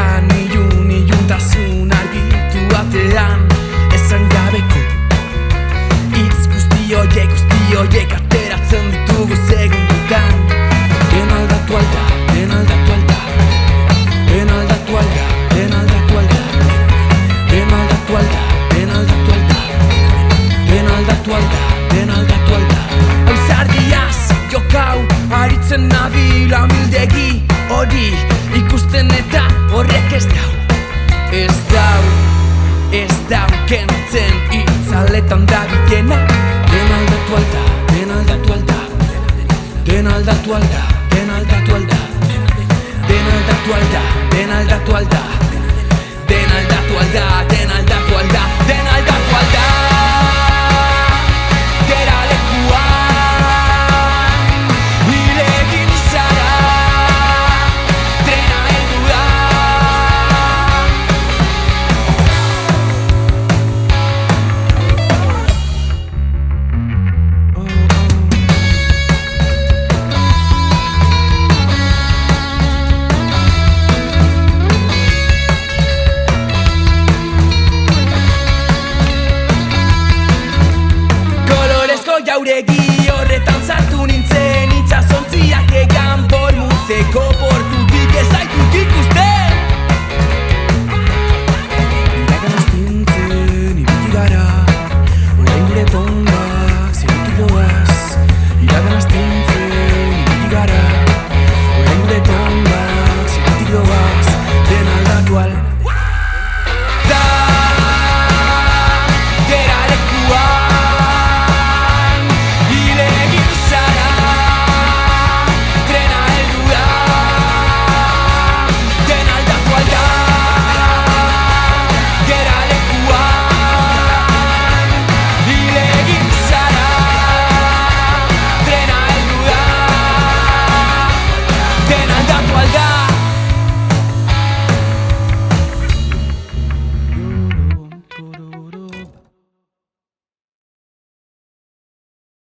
batean iluntasun argitu batean esan gabeko hitz guzti horiek ateratzen ditugu segundutan. Den aldatu alda, den aldatu alda, den aldatu alda, den aldatu alda, den aldatu alda, den aldatu alda, den aldatu alda, den aldatu alda. Ausardiaz jokau aritzen nabil amildegi hori ikusten eta horrek ez dau kentzen itzaletan da bilena. Den aldatu alda, den aldatu alda, den aldatu alda, den aldatu alda, den aldatu alda, den aldatu alda.